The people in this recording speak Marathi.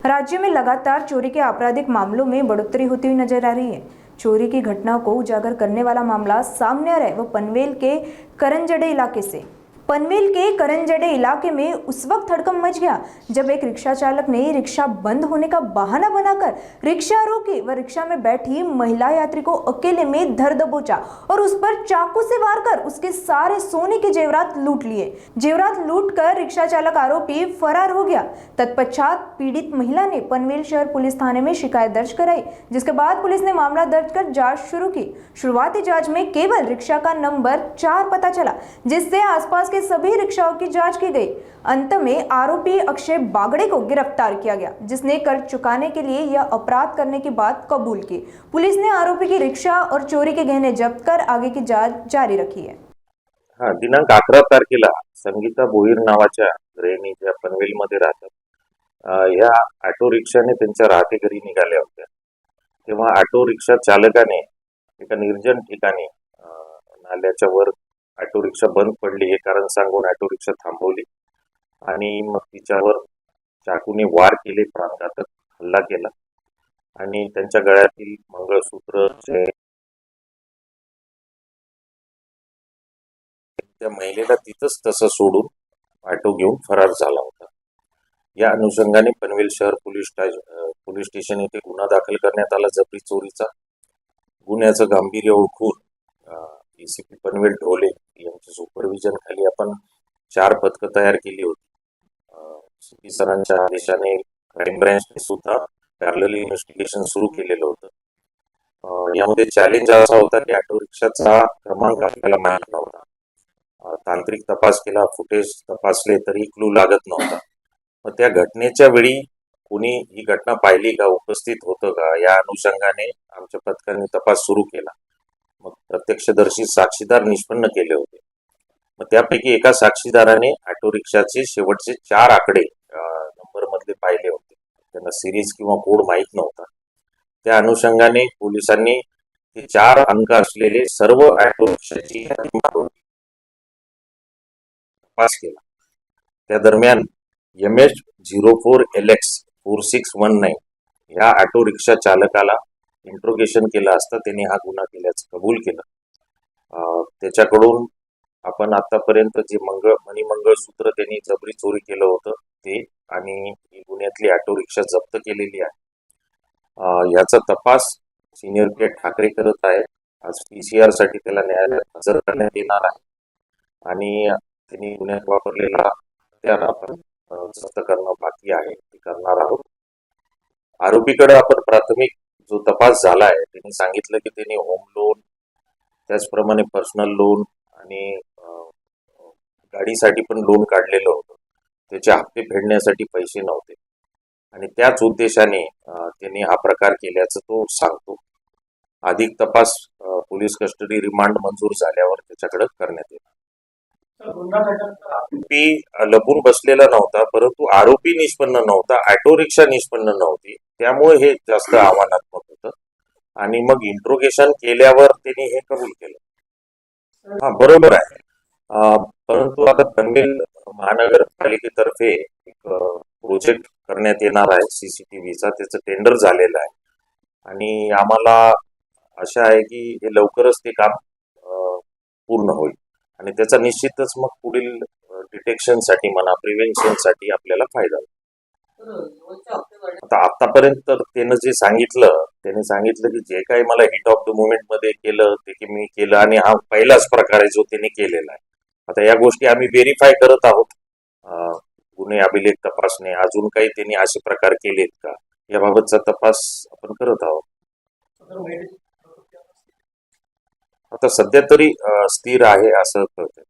राज्य में लगातार चोरी के आपराधिक मामलों में बढ़ोतरी होती हुई नजर आ रही है। चोरी की घटनाओं को उजागर करने वाला मामला सामने आ रहा है वो पनवेल के करंजड़े इलाके से। पनवेल के करंजड़े इलाके में उस वक्त हड़कंप मच गया जब एक रिक्शा चालक ने रिक्शा बंद होने का बहाना बनाकर रिक्शा रोकी व रिक्शा में बैठी महिला यात्री को अकेले में धर दबोचा और उस पर चाकू से वार कर उसके सारे सोने के जेवरात लूट लिए। जेवरात लूट कर रिक्शा चालक आरोपी फरार हो गया। तत्पश्चात पीड़ित महिला ने पनवेल शहर पुलिस थाने में शिकायत दर्ज कराई, जिसके बाद पुलिस ने मामला दर्ज कर जांच शुरू की। शुरुआती जांच में केवल रिक्शा का नंबर 4 पता चला, जिससे आसपास के सभी रिक्शाओं की जांच की गई। अंत में आरोपी अक्षय बागड़े को गिरफ्तार किया गया, जिसने कर चुकाने के लिए यह अपराध करने की बात कबूल की। पुलिस ने आरोपी की रिक्शा और चोरी के गहने जब्त कर आगे की जांच जारी रखी है। दिनांक 11 तारखेला संगीता भोईर नावाच्या गृहिणी ज्या पनवेलमध्ये राहतात या ऑटो रिक्षाने त्यांच्या राहते घरी निघाल्या होत्या। तेव्हा ऑटो रिक्षा चालकाने एका निर्जन ठिकाणी नाल्याच्या वर ऑटो रिक्षा बंद पडली हे कारण सांगून ऑटो रिक्षा थांबवली आणि मग तिच्यावर चाकूने वार केले, प्राणघातक हल्ला केला आणि त्यांच्या गळ्यातील मंगळसूत्र त्या महिलेला तिथंच तसं सोडून ऑटो घेऊन फरार झाला होता। या अनुषंगाने पनवेल शहर पोलीस स्टेशन येथे गुन्हा दाखल करण्यात आला। जबरी चोरीचा गुन्ह्याचं गांभीर्य ओळखून एसीपी पनवेल ढोले यांच्या सुपरविजन खाली आपण 4 पथकं तयार केली होती। सीपी सरांच्या आदेशाने क्राईम ब्रँचने सुद्धा पॅरलल इन्व्हेस्टिगेशन सुरू केलेलं होतं। यामध्ये चॅलेंज असा होता की ऑटो रिक्षाचा क्रमांक आपल्याला माहित नव्हता। तांत्रिक तपास केला, फुटेज तपासले तरी क्लू लागत नव्हता। मग त्या घटनेच्या वेळी कोणी ही घटना पाहिली का, उपस्थित होतं का, या अनुषंगाने आमच्या पथकाने तपास सुरू केला। मग प्रत्यक्षदर्शी साक्षीदार निष्पन्न केले होते। मग त्यापैकी एका साक्षीदाराने ऑटो रिक्षाचे शेवटचे 4 आकडे नंबर मधले पाहिले होते। त्यांना सिरीज किंवा कोड माहित नव्हता। त्या अनुषंगाने पोलिसांनी हे 4 अंक असलेले सर्व ऑटो रिक्षाची तपास केला। त्या दरम्यान MH04LX 4619 या ऑटो रिक्षा चालकाला इंट्रोगेशन केलं असता त्यांनी हा गुन्हा केल्याचं कबूल केलं। त्याच्याकडून आपण आतापर्यंत जे मणिमंगळसूत्र त्यांनी जबरी चोरी केलं होतं ते आणि ही गुन्ह्यातली ऑटो रिक्षा जप्त केलेली आहे। याचा तपास सिनियर पीआय ठाकरे करत आहे। आज PCR साठी त्याला न्यायालयात हजर करण्यात येणार आहे आणि त्यांनी गुन्ह्यात वापरलेला हत्यार आपण जप्त करणं बाकी आहे, ते करणार आहोत। आरोपीकडे आपण प्राथमिक जो तपास झाला आहे त्यांनी सांगितलं की त्यांनी होम लोन, त्याचप्रमाणे पर्सनल लोन आणि गाडीसाठी पण लोन काढलेलं होतं। त्याचे हप्ते फेडण्यासाठी पैसे नव्हते आणि त्याच उद्देशाने त्यांनी हा प्रकार केल्याचं तो सांगतो। अधिक तपास पोलीस कस्टडी रिमांड मंजूर झाल्यावर त्याच्याकडे करण्यात येईल। आरोपी लपून बसलेला नव्हता, परंतु आरोपी निष्पन्न नव्हता, ऑटो रिक्षा निष्पन्न नव्हती, त्यामुळे हे जास्त आव्हानात्मक होतं आणि मग इंट्रोगेशन केल्यावर त्यांनी हे कबूल केलं। बरोबर आहे। परंतु आता पनवेल महानगरपालिकेतर्फे एक प्रोजेक्ट करण्यात येणार आहे CCTVचा, त्याचं टेंडर झालेलं आहे आणि आम्हाला आशा आहे की हे लवकरच ते काम पूर्ण होईल आणि त्याचा निश्चितच मग पुढील डिटेक्शनसाठी म्हणा, प्रिव्हेन्शनसाठी आपल्याला फायदा होईल। आता आतापर्यंत त्यानं जे त्याने सांगितलं की जे काही मला हिट ऑफ द मुवमेंट मध्ये केलं ते की मी केलं आणि हा पहिलाच प्रकार आहे जो त्याने केलेला आहे। आता या गोष्टी आम्ही व्हेरीफाय करत आहोत। गुन्हे अभिलेख तपासणे, अजून काही त्यांनी असे प्रकार केलेत का याबाबतचा तपास आपण करत आहोत। आता सध्या तरी स्थिर आहे असं कळतंय।